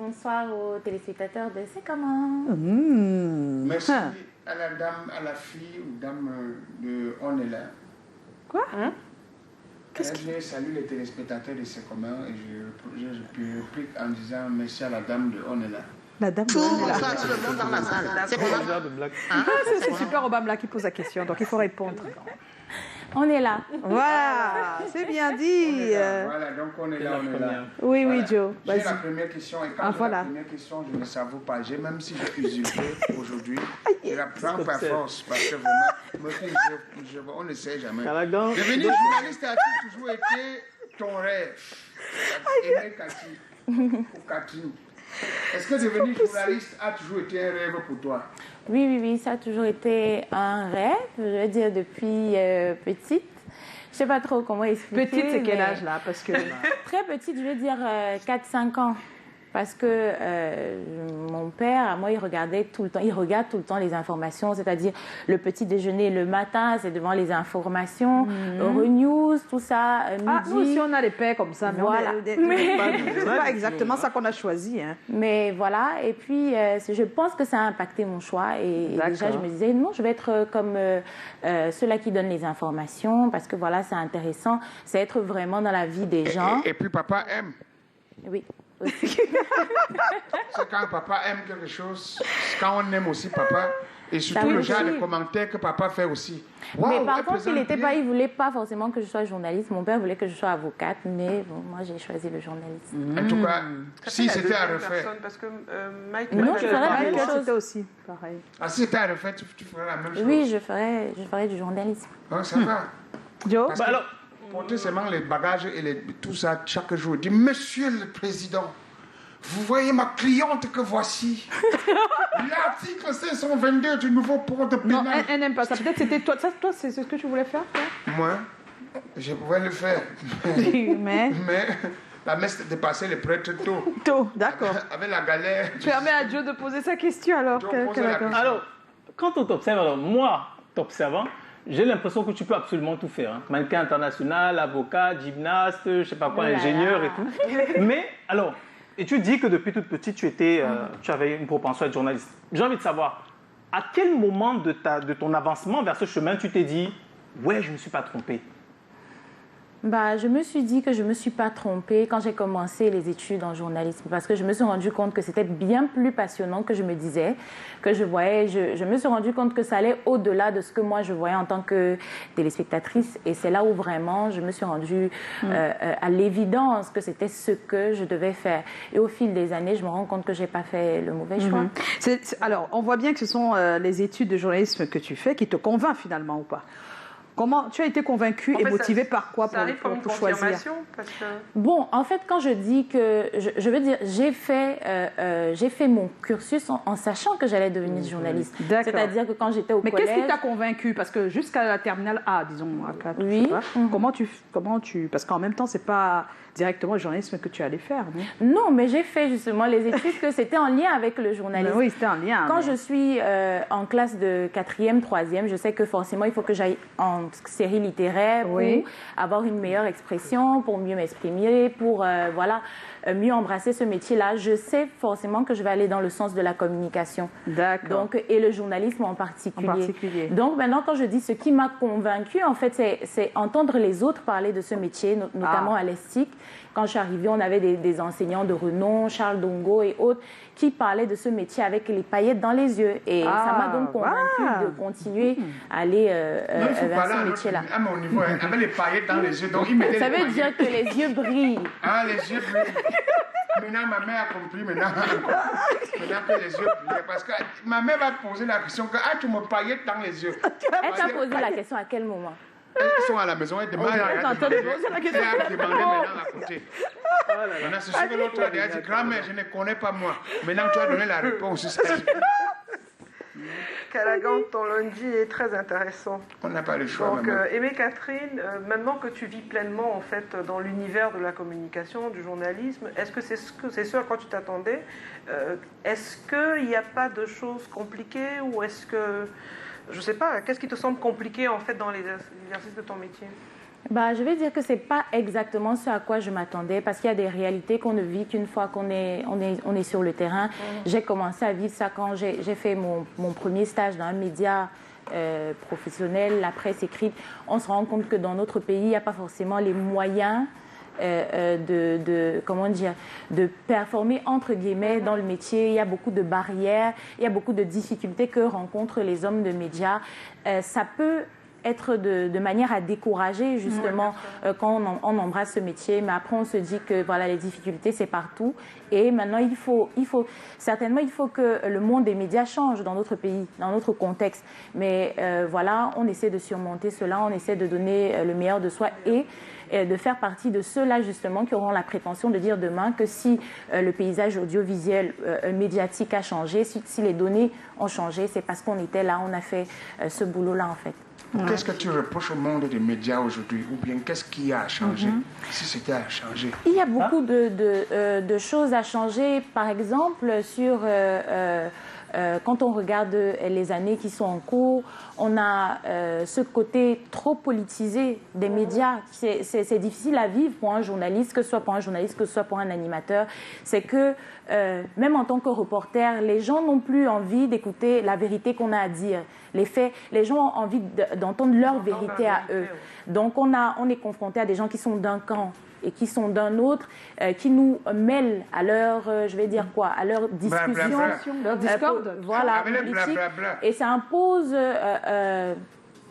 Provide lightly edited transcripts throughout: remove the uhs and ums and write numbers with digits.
bonsoir aux téléspectateurs de C'est comment. Merci à la dame, à la fille ou dame de On est là. Quoi Je salue les téléspectateurs de C'est comment et je réplique en disant merci à la dame de On est là. La dame Tout de On est là. le monde dans la salle. C'est comment? C'est Super Obama qui pose la question, donc il faut répondre. On est là. Voilà, c'est bien dit. Voilà, donc on est là, on est là. Oui, Voilà. oui, Joe. J'ai Vas-y. la première question et quand j'ai voilà. la première question, je ne savoure pas. Même si j'ai usurpé aujourd'hui, je la prends par force parce que vraiment, on ne sait jamais. Devenir journaliste a-t-il toujours été ton rêve? Aimé Cathy ou Catherine. Est-ce que devenir journaliste a toujours été un rêve pour toi? Oui, ça a toujours été un rêve, je veux dire, depuis petite. Je ne sais pas trop comment expliquer. Petite, c'est quel âge là? Parce que... Très petite, je veux dire 4-5 ans. Parce que mon père, moi, il regardait tout le temps, il regarde tout le temps les informations, c'est-à-dire le petit déjeuner le matin, c'est devant les informations, Euronews, tout ça, midi. Ah, nous aussi, on a des pères comme ça, mais voilà. c'est pas exactement ça qu'on a choisi. Hein. Mais voilà, et puis je pense que ça a impacté mon choix. Et déjà, je me disais, non, je vais être comme ceux-là qui donnent les informations, parce que voilà, c'est intéressant, c'est être vraiment dans la vie des gens. Et puis papa aime. Oui. Aussi. C'est quand papa aime quelque chose, quand on aime aussi papa, et surtout le genre de commentaires que papa fait aussi. Wow, mais par contre, il voulait pas forcément que je sois journaliste. Mon père voulait que je sois avocate, mais bon, moi j'ai choisi le journalisme. En tout cas, si c'était à refaire. Parce que Mike, non, je ferais la même chose. C'était aussi pareil. Ah, si c'était à refaire, tu ferais la même chose. Oui, je ferais du journalisme. Oh, ça va. Joe, alors, porter seulement les bagages et tout ça chaque jour. Dis, monsieur le président, vous voyez ma cliente que voici. L'article 522 du nouveau port de pénal. Non, elle n'aime pas ça. Peut-être c'était toi. Ça, toi, c'est ce que tu voulais faire, toi? Moi, je pouvais le faire. mais la messe dépassait les prêtres tôt. Tôt, d'accord. Avec la galère. Permets à Joe de poser sa question alors. Alors, quand on t'observe, alors moi, t'observant, j'ai l'impression que tu peux absolument tout faire. Hein. Mannequin international, avocat, gymnaste, je sais pas quoi, ingénieur et tout. Mais, alors, et tu dis que depuis toute petite, tu avais une propension à être journaliste. J'ai envie de savoir, à quel moment de ton avancement vers ce chemin, tu t'es dit, ouais, je ne me suis pas trompé? Je me suis dit que je ne me suis pas trompée quand j'ai commencé les études en journalisme parce que je me suis rendu compte que c'était bien plus passionnant que je me disais, que je voyais. Je me suis rendu compte que ça allait au-delà de ce que moi je voyais en tant que téléspectatrice et c'est là où vraiment je me suis rendue à l'évidence que c'était ce que je devais faire. Et au fil des années, je me rends compte que je n'ai pas fait le mauvais choix. Alors, on voit bien que ce sont les études de journalisme que tu fais qui te convainquent finalement ou pas? Comment tu as été convaincue et motivée par quoi pour choisir? Parce que... Bon, en fait, quand je dis que... Je veux dire, j'ai fait mon cursus en sachant que j'allais devenir journaliste. C'est-à-dire que quand j'étais au collège... Mais qu'est-ce qui t'a convaincue? Parce que jusqu'à la terminale A, disons, à 4, oui. Comment tu... Parce qu'en même temps, c'est pas directement le journalisme que tu allais faire, non? Non, mais j'ai fait justement les études que c'était en lien avec le journalisme. Mais oui, c'était en lien. Quand je suis en classe de 4e, 3e, je sais que forcément, il faut que j'aille en série littéraire pour avoir une meilleure expression, pour mieux m'exprimer, pour mieux embrasser ce métier-là. Je sais forcément que je vais aller dans le sens de la communication. D'accord. Donc, et le journalisme en particulier. Donc maintenant, quand je dis ce qui m'a convaincue, en fait, c'est entendre les autres parler de ce métier, notamment à l'ESTIC. Quand je suis arrivée, on avait des enseignants de renom, Charles Dongo et autres, qui parlaient de ce métier avec les paillettes dans les yeux. Et ça m'a donc convaincue de continuer à aller vers ce métier-là. À mon niveau, avec les paillettes dans les yeux. Donc, ça veut dire que les yeux brillent. Ah, les yeux brillent. Maintenant, ma mère a compris, maintenant que les yeux brillent. Parce que ma mère va poser la question que tu me paillettes dans les yeux. Elle t'a posé la question à quel moment? Ils sont à la maison, ils demandent maintenant à côté. Maintenant, c'est sûr que l'autre a dit, grand-mère, je ne connais pas moi. Maintenant, tu as donné la réponse. Callaghan, ton lundi est très intéressant. On n'a pas le choix. Donc, Aimé Catherine, maintenant que tu vis pleinement en fait dans l'univers de la communication, du journalisme, est-ce que c'est ce à quoi tu t'attendais? Est-ce qu'il n'y a pas de choses compliquées ou est-ce que je sais pas, qu'est-ce qui te semble compliqué en fait dans l'exercice de ton métier? Je vais dire que ce n'est pas exactement ce à quoi je m'attendais parce qu'il y a des réalités qu'on ne vit qu'une fois qu'on est sur le terrain. J'ai commencé à vivre ça quand j'ai fait mon premier stage dans un média professionnel, la presse écrite. On se rend compte que dans notre pays, il n'y a pas forcément les moyens de performer entre guillemets dans le métier. Il y a beaucoup de barrières, il y a beaucoup de difficultés que rencontrent les hommes de médias. Ça peut être de manière à décourager justement quand on embrasse ce métier, mais après on se dit que voilà, les difficultés c'est partout et maintenant il faut que le monde des médias change dans notre pays, dans notre contexte, mais voilà, on essaie de surmonter cela, on essaie de donner le meilleur de soi et de faire partie de ceux-là justement qui auront la prétention de dire demain que si le paysage audiovisuel médiatique a changé, si les données ont changé, c'est parce qu'on était là, on a fait ce boulot-là en fait. Qu'est-ce que tu reproches au monde des médias aujourd'hui? Ou bien qu'est-ce qui a changé, si c'était à changer? Il y a beaucoup de choses à changer. Par exemple, sur... quand on regarde les années qui sont en cours, on a ce côté trop politisé des médias. C'est difficile à vivre pour un journaliste, que ce soit pour un journaliste, que ce soit pour un animateur. C'est que même en tant que reporter, les gens n'ont plus envie d'écouter la vérité qu'on a à dire. Les faits, les gens ont envie d'entendre leur vérité à eux. Donc on est confronté à des gens qui sont d'un camp et qui sont d'un autre, qui nous mêlent à leur, je vais dire quoi, à leur discussion, leur discorde, voilà, politique, et ça impose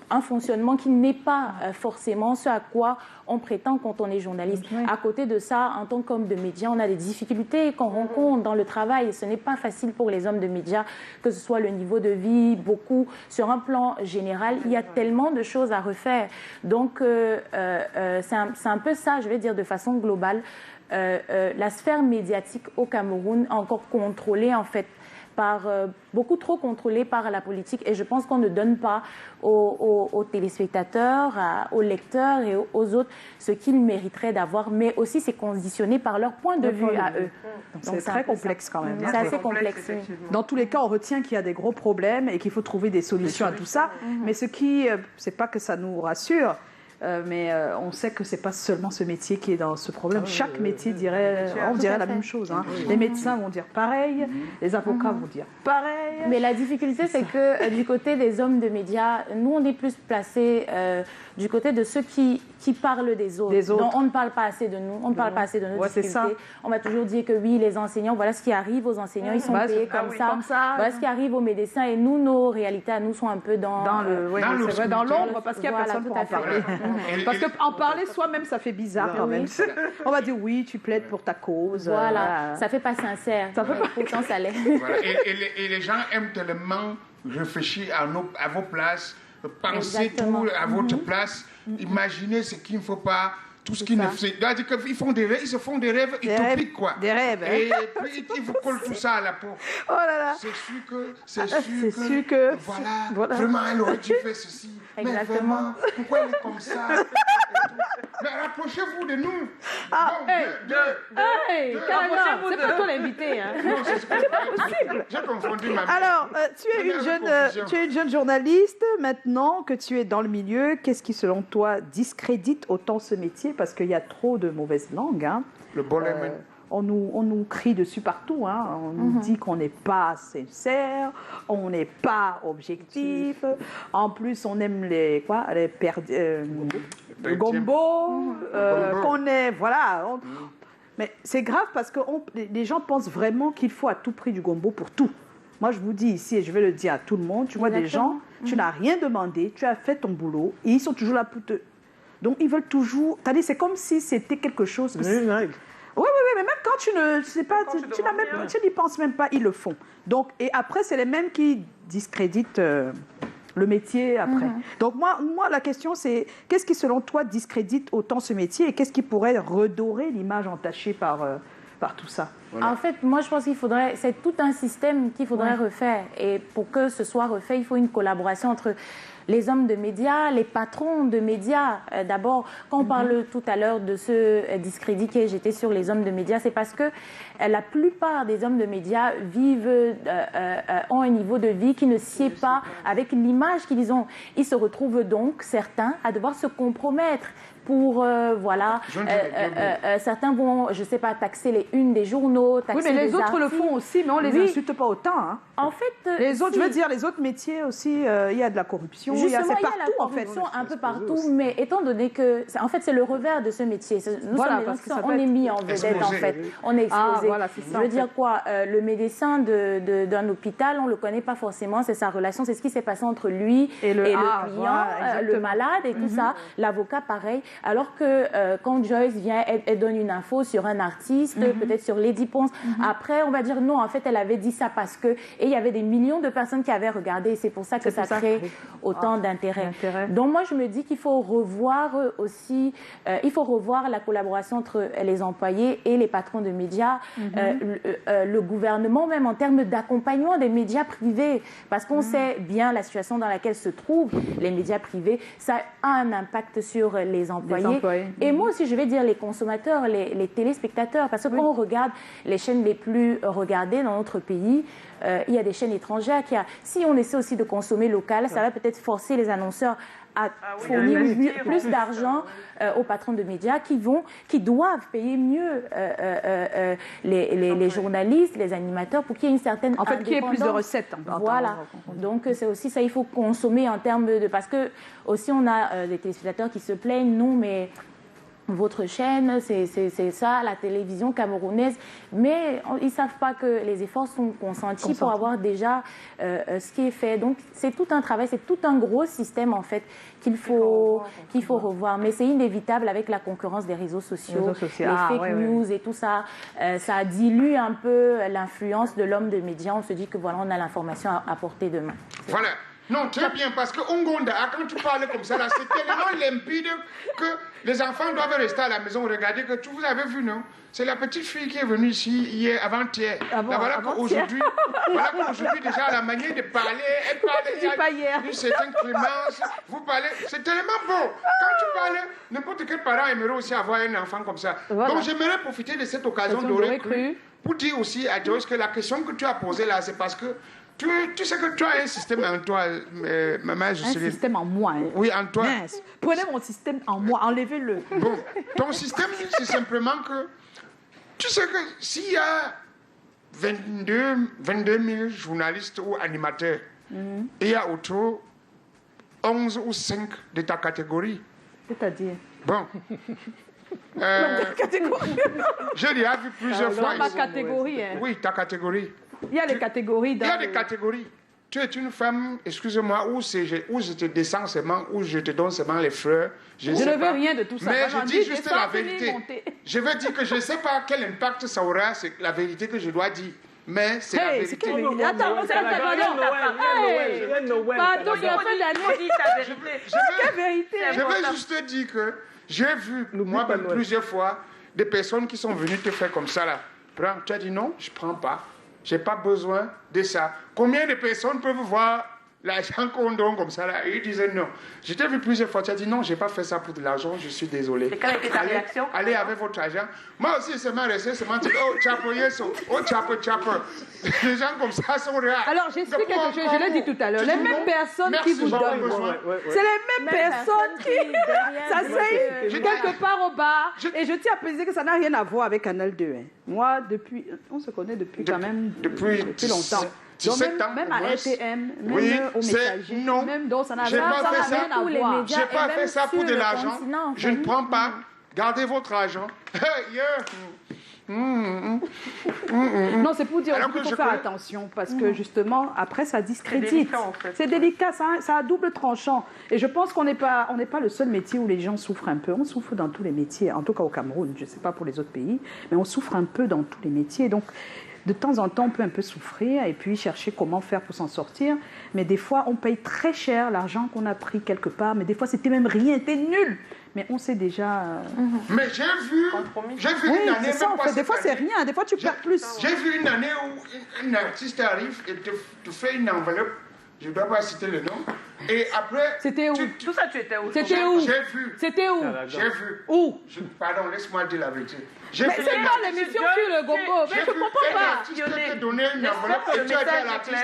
un fonctionnement qui n'est pas forcément ce à quoi on prétend quand on est journaliste. À côté de ça, en tant qu'homme de médias, on a des difficultés qu'on rencontre dans le travail. Ce n'est pas facile pour les hommes de médias, que ce soit le niveau de vie, beaucoup. Sur un plan général, il y a tellement de choses à refaire. Donc, c'est un peu ça, je vais dire de façon globale. La sphère médiatique au Cameroun est encore contrôlée, en fait, beaucoup trop contrôlé par la politique, et je pense qu'on ne donne pas aux téléspectateurs, aux lecteurs et aux autres ce qu'ils mériteraient d'avoir, mais aussi c'est conditionné par leur point de vue à eux. Donc c'est très complexe quand même. C'est assez complexe. Dans tous les cas, on retient qu'il y a des gros problèmes et qu'il faut trouver des solutions à tout ça, mais ce qui, c'est pas que ça nous rassure, mais on sait que c'est pas seulement ce métier qui est dans ce problème. Chaque métier dirait la même chose. Hein. Les médecins vont dire pareil, les avocats vont dire pareil. Mais la difficulté, c'est que du côté des hommes de médias, nous, on est plus placés du côté de ceux qui parlent des autres. Donc, on ne parle pas assez de nous, on ne parle pas assez de nos difficultés. On va toujours dire que oui, les enseignants, voilà ce qui arrive aux enseignants, ils sont payés comme ça. Voilà ce qui arrive aux médecins, et nous, nos réalités à nous sont un peu dans l'ombre, parce qu'il n'y a personne pour en parler. Parce qu'en parler soi-même, ça fait bizarre quand même. On va dire oui, tu plaides pour ta cause. Voilà, ça fait pas sincère. Pourtant, ça l'est. Voilà. Et les gens aiment tellement réfléchir à vos places, penser tout à votre place, imaginer ce qu'il ne faut pas. Tout ce qui ne fait. C'est-à-dire qu'ils se font des rêves utopiques, quoi. Des rêves. Et puis, ils vous collent tout ça à la peau. Oh là là. C'est sûr que. Voilà. Vraiment, elle aurait dû faire ceci. Exactement. Mais vraiment, pourquoi elle est comme ça? Mais rapprochez-vous de nous. C'est pas toi l'invité. Hein. Non, c'est pas possible. J'ai confondu ma. Alors, tu es une jeune journaliste maintenant que tu es dans le milieu. Qu'est-ce qui, selon toi, discrédite autant ce métier? Parce qu'il y a trop de mauvaises langues. Hein. Le bollet. On nous crie dessus partout. Hein. On nous dit qu'on n'est pas sincère, on n'est pas objectif. En plus, on aime le gombo, qu'on est... Voilà. Mais c'est grave parce que les gens pensent vraiment qu'il faut à tout prix du gombo pour tout. Moi, je vous dis ici, et je vais le dire à tout le monde, tu vois des gens, tu n'as rien demandé, tu as fait ton boulot, et ils sont toujours là pour te... Donc, ils veulent toujours... C'est comme si c'était quelque chose... Oui, mais même quand tu ne sais pas, tu n'y penses même pas, ils le font. Donc, et après, c'est les mêmes qui discréditent le métier après. Donc, moi, la question, c'est qu'est-ce qui, selon toi, discrédite autant ce métier et qu'est-ce qui pourrait redorer l'image entachée par tout ça? Voilà. En fait, moi, je pense qu'il faudrait... C'est tout un système qu'il faudrait refaire. Et pour que ce soit refait, il faut une collaboration entre les hommes de médias, les patrons de médias. D'abord, quand on parle tout à l'heure de ce discrédit qui est jeté sur les hommes de médias, c'est parce que la plupart des hommes de médias ont un niveau de vie qui ne sied pas avec l'image qu'ils ont. Ils se retrouvent donc, certains, à devoir se compromettre pour, certains vont, je ne sais pas, taxer les unes des journaux, taxer oui, mais les autres articles. le font aussi, mais on ne les insulte pas autant. Hein. En fait, les autres, je veux dire, les autres métiers aussi, il y a de la corruption, justement, c'est partout, il y a la corruption un peu partout, mais étant donné que, en fait, c'est le revers de ce métier. Nous sommes des gens, on est mis en vedette, en fait. On est exposé. Voilà, c'est ça, je veux dire quoi, le médecin d'un hôpital, on ne le connaît pas forcément, c'est sa relation, c'est ce qui s'est passé entre lui et le client, le malade et tout ça. L'avocat, pareil. Alors que quand Joyce vient, elle donne une info sur un artiste, peut-être sur Lady Ponce. Après, on va dire non, en fait, elle avait dit ça parce que... Et il y avait des millions de personnes qui avaient regardé et c'est pour ça que ça crée autant d'intérêt. Donc moi, je me dis qu'il faut revoir aussi... il faut revoir la collaboration entre les employés et les patrons de médias, le gouvernement même en termes d'accompagnement des médias privés. Parce qu'on sait bien la situation dans laquelle se trouvent les médias privés. Ça a un impact sur les employés. Et moi aussi, je vais dire les consommateurs, les téléspectateurs, parce que quand on regarde les chaînes les plus regardées dans notre pays, il y a des chaînes étrangères si on essaie aussi de consommer local, ça va peut-être forcer les annonceurs à fournir plus d'argent aux patrons de médias qui doivent payer mieux les journalistes, les animateurs pour qu'il y ait une certaine indépendance. Qu'il y ait plus de recettes. Voilà. Donc c'est aussi ça, il faut consommer en termes de... Parce que aussi on a des téléspectateurs qui se plaignent, non mais... Votre chaîne, c'est ça, la télévision camerounaise. Mais ils ne savent pas que les efforts sont consentis pour avoir déjà ce qui est fait. Donc, c'est tout un travail, c'est tout un gros système, en fait, qu'il faut revoir. Mais c'est inévitable avec la concurrence des réseaux sociaux, les fake news et tout ça. Ça dilue un peu l'influence de l'homme de médias. On se dit que voilà, on a l'information à portée de main. Voilà. Non, très bien, parce que Ongonda, quand tu parles comme ça, là, c'est tellement limpide que les enfants doivent rester à la maison. Regardez que vous avez vu, non? C'est la petite fille qui est venue ici hier, avant-hier. Voilà qu'aujourd'hui, déjà, la manière de parler, elle parle d'une certaine clémence. Vous parlez, c'est tellement beau. Quand tu parles, n'importe quel parent aimerait aussi avoir un enfant comme ça. Voilà. Donc, j'aimerais profiter de cette occasion d'Aurait cru pour dire aussi à Joyce que la question que tu as posée là, c'est parce que tu sais que tu as un système en toi, maman, je sais. Un système en moi. Hein. Oui, en toi. Mince. Prenez mon système en moi, enlevez-le. Bon, ton système, c'est simplement que tu sais que s'il y a 22 000 journalistes ou animateurs, et il y a autour 11 ou 5 de ta catégorie. C'est-à-dire? Bon. J'ai déjà vu plusieurs fois. Ma catégorie. Hein. Oui, ta catégorie. Il y a les catégories. Il y a des catégories. Tu es une femme, excusez-moi, où je te descends seulement, où je te donne seulement les fleurs. Je ne veux rien de tout ça. Mais je dis juste la vérité. Je veux dire que je ne sais pas quel impact ça aura, c'est la vérité que je dois dire. Mais c'est la vérité. Attends, c'est la vérité. Je veux juste dire que j'ai vu, moi-même, plusieurs fois, des personnes qui sont venues te faire comme ça, là. Prends. Tu as dit non, je ne prends pas. Je n'ai pas besoin de ça. Combien de personnes peuvent voir l'argent qu'on donne comme ça là? Et ils disaient non. Je t'ai vu plusieurs fois. Tu as dit non, je n'ai pas fait ça pour de l'argent, je suis désolé. Et quelle était ta réaction? Allez avec votre argent. Moi aussi, c'est ma resté, c'est ma dit oh, chapeau, yes, oh, chapeau. Les gens comme ça sont rares. Alors, j'explique quelque chose, je l'ai dit tout à l'heure. Les mêmes personnes qui vous donnent. C'est les mêmes personnes qui s'asseyent quelque part au bar. Et je tiens à préciser que ça n'a rien à voir avec Canal 2. Hein. Moi, on se connaît depuis quand même depuis longtemps. Donc même à RTM, même au Messager, même dans ça n'a rien à voir. Je n'ai pas fait ça pour de l'argent. Je ne prends pas. Gardez votre argent. Non, c'est pour dire qu'il faut faire attention parce que justement, après, ça discrédite. C'est délicat, ça a double tranchant. Et je pense qu'on n'est pas le seul métier où les gens souffrent un peu. On souffre dans tous les métiers, en tout cas au Cameroun. Je ne sais pas pour les autres pays, mais on souffre un peu dans tous les métiers. Donc, de temps en temps, on peut un peu souffrir et puis chercher comment faire pour s'en sortir. Mais des fois, on paye très cher l'argent qu'on a pris quelque part. Mais des fois, c'était même rien, c'était nul. Mais on sait déjà... Mais j'ai vu une année... c'est ça, en fait. Des fois, c'est rien. Des fois, tu perds plus. J'ai vu une année où un artiste arrive et te fait une enveloppe. Je ne dois pas citer le nom. Et après... C'était où? Tout ça, tu étais où? C'était où? J'ai vu. C'était où? J'ai vu. Où? Pardon, laisse-moi dire la vérité. Mais c'est pas l'émission sur le gombo. Mais je ne comprends pas. L'artiste te donner une enveloppe et tu as dit à l'artiste,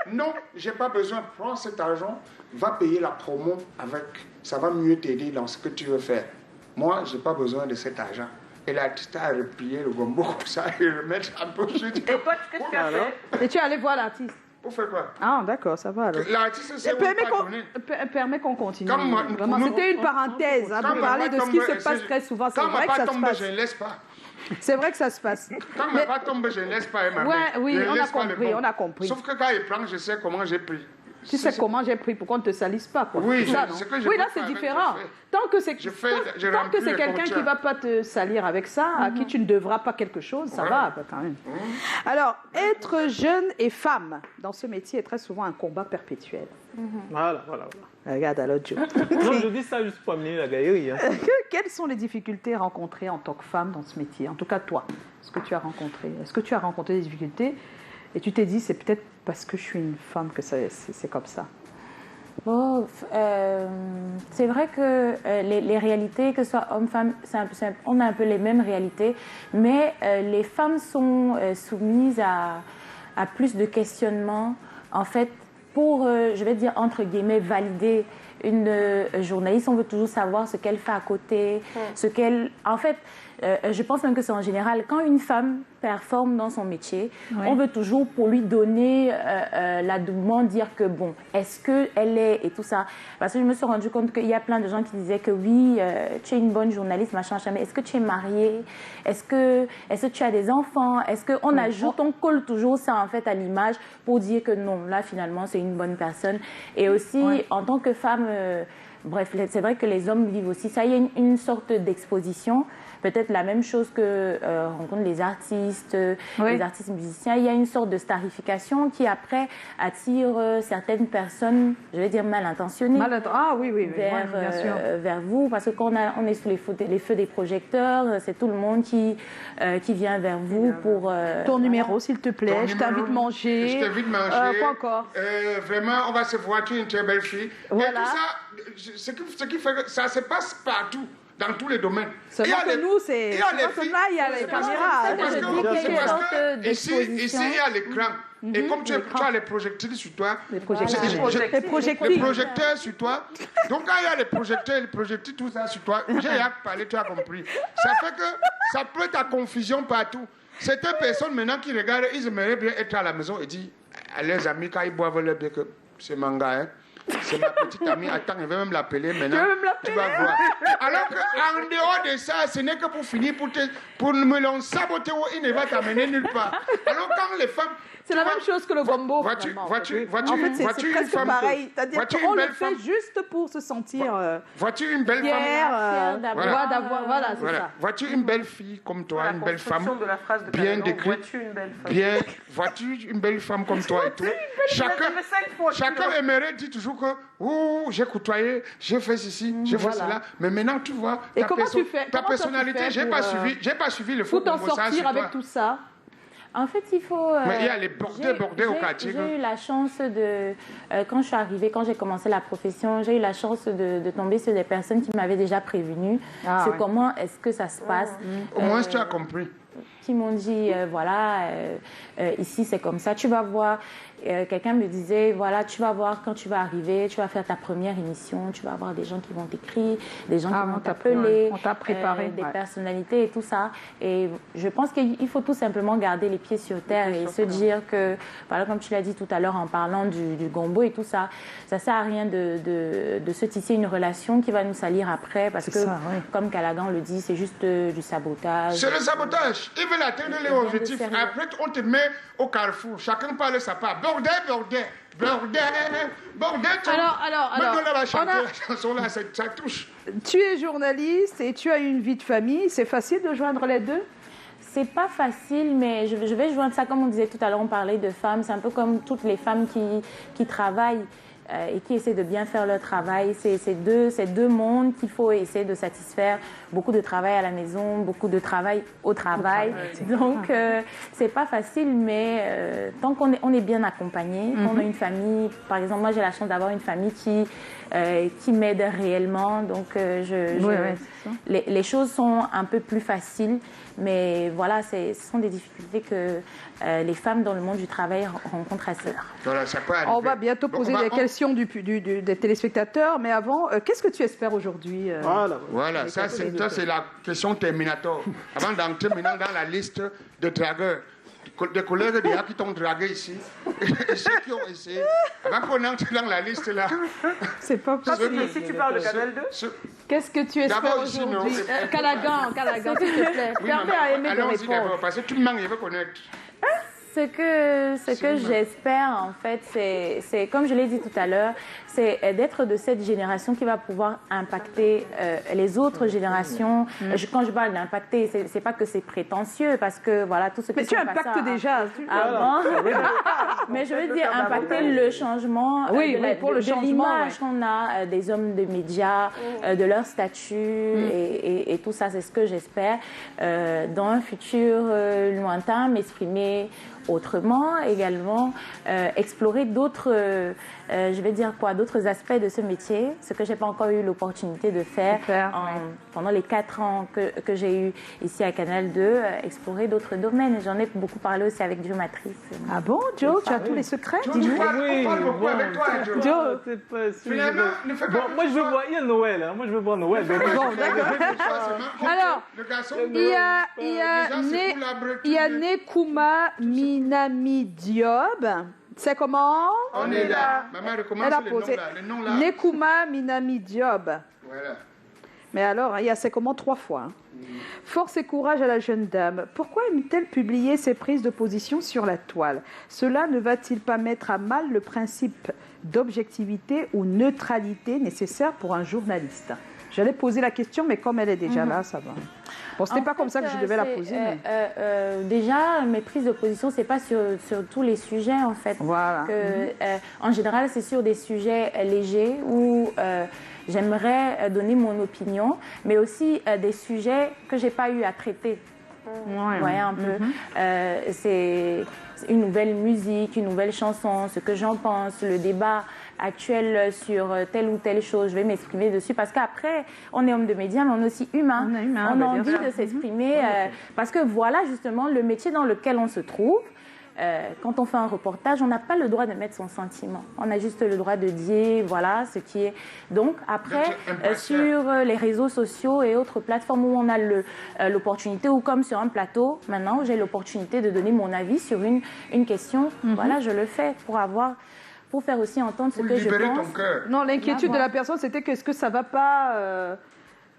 non, je n'ai pas besoin. Prends cet argent, va payer la promo avec. Ça va mieux t'aider dans ce que tu veux faire. Moi, je n'ai pas besoin de cet argent. Et l'artiste a replié le gombo comme ça et le mettre un peu sur. Et toi, qu'est-ce que tu as fait? Et tu es allé voir l'artiste? Pour faire quoi? Ah, d'accord, ça va alors. L'artiste, c'est permet qu'on continue. Vraiment, c'était une parenthèse pour parler de ce qui se passe très souvent. C'est vrai que ça se passe. Je ne laisse pas. C'est vrai que ça se passe. Quand ma part tombe, je ne laisse pas ma main. Oui, on a compris. Sauf que quand il prend, je sais comment j'ai pris. Tu sais comment j'ai pris pour qu'on ne te salisse pas. Quoi. Oui, ça, c'est que je oui, là c'est différent. Tant que c'est quelqu'un qui ne va pas te salir avec ça, à qui tu ne devras pas quelque chose, ça va quand même. Alors, être jeune et femme dans ce métier est très souvent un combat perpétuel. Voilà. Regarde alors, Joe. Non, je dis ça juste pour amener la gaillerie. Quelles sont les difficultés rencontrées en tant que femme dans ce métier? En tout cas, toi, ce que tu as rencontré. Est-ce que tu as rencontré des difficultés et tu t'es dit, c'est peut-être parce que je suis une femme que c'est comme ça? Bon, c'est vrai que les réalités, que ce soit homme-femme, on a un peu les mêmes réalités, mais les femmes sont soumises à plus de questionnements. En fait, pour, je vais dire, entre guillemets, valider une journaliste, on veut toujours savoir ce qu'elle fait à côté, ce qu'elle... En fait, je pense même que c'est en général, quand une femme performe dans son métier, on veut toujours, pour lui donner l'adoubement, dire que bon, est-ce qu'elle est et tout ça. Parce que je me suis rendu compte qu'il y a plein de gens qui disaient que oui, tu es une bonne journaliste, machin, mais est-ce que tu es mariée? Est-ce que tu as des enfants? Est-ce qu'on ajoute, on colle toujours ça en fait à l'image pour dire que non, là finalement c'est une bonne personne. Et aussi, en tant que femme, bref, c'est vrai que les hommes vivent aussi ça. Il y a une sorte d'exposition. Peut-être la même chose que rencontrent les artistes musiciens. Il y a une sorte de starification qui après attire certaines personnes, je vais dire mal intentionnées, vers vous, parce que quand on est sous les feux des projecteurs, c'est tout le monde qui vient vers vous pour... Ton numéro, s'il te plaît, je t'invite à manger. Je t'invite à manger. Quoi encore? Vraiment, on va se voir, tu es une très belle fille. Voilà. Et tout ça, ce qui fait que ça se passe partout. Dans tous les domaines. Seulement que nous, c'est... Là, il y a les caméras. Ici, il y a l'écran. Et comme tu as les projecteurs sur toi... Les projecteurs sur toi. Donc, quand il y a les projecteurs, tout ça sur toi, j'ai parlé, tu as compris. Ça fait que ça peut être à confusion partout. Certaines personnes, maintenant, qui regardent, ils aimeraient bien être à la maison et dire à leurs amis, quand ils boivent leur bière, que c'est manga, hein. C'est ma petite amie. Attends, je vais même l'appeler maintenant. Tu vas voir. Alors qu'en dehors de ça, ce n'est que pour finir, pour me l'en saboter, il ne va t'amener nulle part. Alors quand les femmes... C'est la même chose que le gombo. Vois-tu en fait, c'est presque pareil. C'est-à-dire qu'on le fait juste pour se sentir vois-tu une belle femme voilà, c'est ça. Vois-tu une belle fille comme toi, une belle femme bien décrite, vois-tu une belle femme comme toi et tout. Chacun aimerait dire toujours que j'ai côtoyé, j'ai fait ceci, j'ai fait cela. Mais maintenant, tu vois, ta personnalité, j'ai pas suivi le faux pour t'en sortir avec tout ça. En fait, il faut... mais il y a les bordés au quartier. J'ai eu la chance de... quand je suis arrivée, quand j'ai commencé la profession, j'ai eu la chance de tomber sur des personnes qui m'avaient déjà prévenue sur comment est-ce que ça se passe. Au moins, tu as compris. Qui m'ont dit, ici c'est comme ça, tu vas voir... quelqu'un me disait, voilà, tu vas voir quand tu vas arriver, tu vas faire ta première émission, tu vas avoir des gens qui vont t'écrire, des gens qui vont t'appeler, on t'a préparé, des personnalités et tout ça. Et je pense qu'il faut tout simplement garder les pieds sur terre et se dire que, voilà, comme tu l'as dit tout à l'heure en parlant du gombo et tout ça, ça sert à rien de se tisser une relation qui va nous salir après, parce que, comme Callaghan le dit, c'est juste du sabotage. C'est le sabotage. Ils veulent atteindre les objectifs. Après, on te met au carrefour. Chacun parle sa part. Bordel. Alors, maintenant, on va chanter la chanson là, ça touche. Tu es journaliste et tu as une vie de famille. C'est facile de joindre les deux? c'est pas facile, mais je vais joindre ça, comme on disait tout à l'heure, on parlait de femmes, c'est un peu comme toutes les femmes qui travaillent et qui essaient de bien faire leur travail. C'est deux mondes qu'il faut essayer de satisfaire. Beaucoup de travail à la maison, beaucoup de travail au travail. Donc, c'est pas facile, mais tant qu'on est bien accompagné, qu'on a une famille, par exemple, moi j'ai la chance d'avoir une famille qui m'aide réellement. Donc, les choses sont un peu plus faciles. Mais voilà, ce sont des difficultés que les femmes dans le monde du travail rencontrent assez. Voilà, on va bientôt poser des questions des téléspectateurs, mais avant, qu'est-ce que tu espères aujourd'hui Voilà, ça c'est la question terminator. Avant d'entrer maintenant dans la liste de dragueurs, des collègues déjà qui t'ont dragué ici, et ceux qui ont essayé, avant qu'on entre dans la liste là. C'est pas possible. Si tu parles de Canal 2, qu'est-ce que tu espères aujourd'hui? Callaghan, s'il te plaît. Permets à aimer de répondre. Parce que tout le monde veut connaître. Ce que j'espère, en fait, c'est, comme je l'ai dit tout à l'heure, c'est d'être de cette génération qui va pouvoir impacter les autres générations. Quand je parle d'impacter, c'est pas que c'est prétentieux, parce que voilà, tout ce qui mais tu impactes déjà. Avant. Mais je veux dire impacter le changement pour le changement, l'image qu'on a des hommes de médias, de leur statut et tout ça. C'est ce que j'espère dans un futur lointain, m'exprimer autrement également, explorer d'autres, je vais dire quoi, d'autres aspects de ce métier, ce que j'ai pas encore eu l'opportunité de faire pendant les 4 ans que j'ai eu ici à Canal 2, explorer d'autres domaines. J'en ai beaucoup parlé aussi avec Joe Matrice. Ah bon, Joe, tu as tous les secrets? Dis-nous. On parle beaucoup avec toi, Joe. Joe, c'est pas sûr. Finalement, ne fais pas. Bon, moi je veux voir, il y a Noël, hein. Moi je veux voir Noël. Donc... Bon, d'accord. Alors, il y a Nekuma Minami Diop. C'est comment? On est là. Maman recommence le nom là. Nekuma Minami Diop. Voilà. Mais alors, c'est comment 3 fois. Force et courage à la jeune dame. Pourquoi aime-t-elle publier ses prises de position sur la toile? Cela ne va-t-il pas mettre à mal le principe d'objectivité ou neutralité nécessaire pour un journaliste? J'allais poser la question, mais comme elle est déjà là, ça va. Bon, ce n'est pas comme ça que je devais la poser. Déjà, mes prises de position, ce n'est pas sur tous les sujets, en fait. Voilà. En général, c'est sur des sujets légers où j'aimerais donner mon opinion, mais aussi des sujets que je n'ai pas eu à traiter. Vous voyez un peu. C'est une nouvelle musique, une nouvelle chanson, ce que j'en pense, le débat actuel sur telle ou telle chose, je vais m'exprimer dessus parce qu'après, on est homme de médias, mais on est aussi humain. On a envie de s'exprimer parce que voilà justement le métier dans lequel on se trouve. Quand on fait un reportage, on n'a pas le droit de mettre son sentiment. On a juste le droit de dire, voilà, ce qui est... Donc, après, sur les réseaux sociaux et autres plateformes où on a l'opportunité, ou comme sur un plateau, maintenant, j'ai l'opportunité de donner mon avis sur une question. Voilà, je le fais pour faire aussi entendre ce que je pense. Ton cœur. Non, l'inquiétude de la personne, c'était que est-ce que ça ne va pas...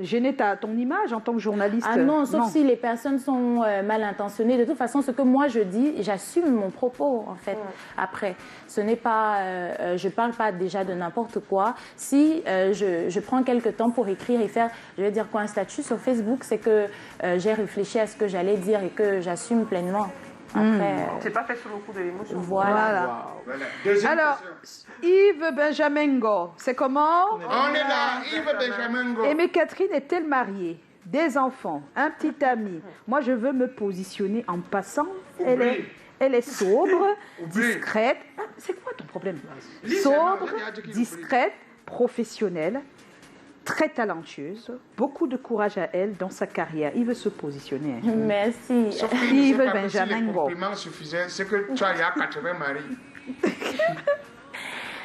gêner ton image en tant que journaliste? Ah non, sauf si les personnes sont mal intentionnées. De toute façon, ce que moi je dis, j'assume mon propos en fait. Après, ce n'est pas, je parle pas déjà de n'importe quoi. Si je prends quelques temps pour écrire et faire, je vais dire quoi, un statut sur Facebook, c'est que j'ai réfléchi à ce que j'allais dire et que j'assume pleinement. Après, c'est pas fait sous le coup de l'émotion. Voilà. Alors, Yves Benjamingo, c'est comment? On est là, Yves Benjamingo. Aimée Catherine est-elle mariée? Des enfants, un petit ami. Moi, je veux me positionner en passant. Elle est sobre, discrète. Ah, c'est quoi ton problème? Sobre, discrète, professionnelle, très talentueuse, beaucoup de courage à elle dans sa carrière. Il veut se positionner. Merci. Sauf qu'il ne sait pas si les compliments suffisaient, c'est que tu as 80 maris.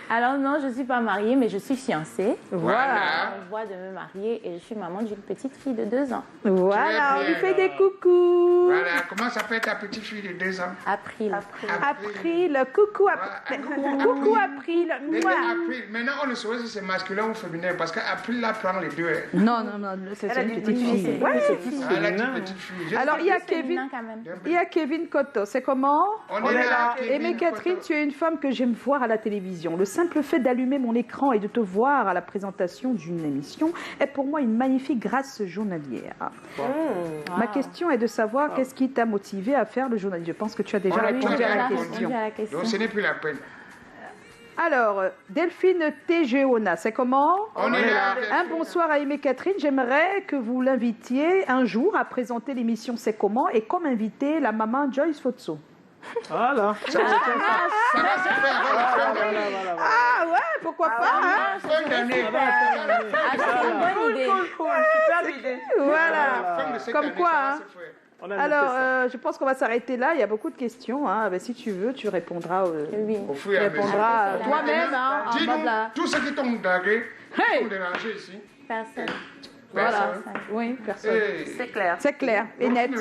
Alors non, je ne suis pas mariée, mais je suis fiancée. Voilà. On voit de me marier et je suis maman d'une petite fille de 2 ans. Voilà, on lui fait des coucous. Voilà, comment s'appelle ta petite fille de 2 ans? April. April, coucou April. Coucou April. April. Maintenant, on ne saurait si c'est masculin ou féminin parce qu'April là prend les deux. Non, c'est une petite fille. Elle a une petite fille. Alors, il y a Kevin Cotto. C'est comment? On est là. Aimée Catherine, tu es une femme que j'aime voir à la télévision. Le simple fait d'allumer mon écran et de te voir à la présentation d'une émission est pour moi une magnifique grâce journalière. Ma question est de savoir qu'est-ce qui t'a motivé à faire le journalisme. Je pense que tu as déjà répondu à la question. Donc ce n'est plus la peine. Alors, Delphine Tgona, c'est comment? On est là. Un bonsoir à Aimé Catherine. J'aimerais que vous l'invitiez un jour à présenter l'émission C'est comment et comme invité la maman Joyce Fotso. Voilà. Ça va se faire avant la fin d'année. Ah ouais, pourquoi pas hein? Fin d'année. C'est une bonne idée. Cool, super idée. Voilà. Fin de cette Comme année, quoi, ça va hein. se faire. Alors, je pense qu'on va s'arrêter là. Il y a beaucoup de questions. Hein. Ben, si tu veux, tu répondras. Oui. Au fur et à mesure. Répondras toi-même. Hein, en Dis-nous, mode là. tous ceux qui t'ont dragué, Hey! qui t'ont dérangé ici. Personne. Voilà. Personne. Oui, personne. Hey. C'est clair. C'est clair et Donc, net.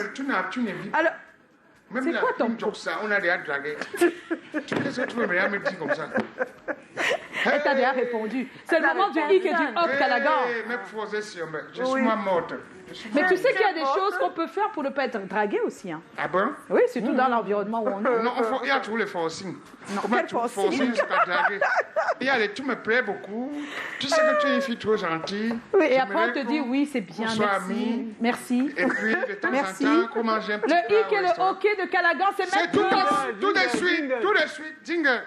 tu n'es vu. Alors, Même c'est la quoi ton prime Joxa, on a déjà dragué. Qu'est-ce que tu veux me dire comme ça? elle t'a déjà répondu. C'est le moment du hic et du hop, Callaghan. Mais je suis moi morte. Mais tu sais qu'il y a des choses qu'on peut faire pour ne pas être dragué aussi. Hein. Ah bon? Oui, surtout dans l'environnement où on est. Non, il y a toujours les forcing. Comment quel tu forcing? forcing sur ta drague? Tu me plais beaucoup. Tu sais que tu es une fille trop gentille. Oui, et Je après on te me dit oui, c'est bien, qu'on soit merci. amis. Merci. Et puis, de temps Merci. en temps, comment j'aime Le hic et le hockey de Callaghan, c'est C'est maintenant. tout de suite, jingle.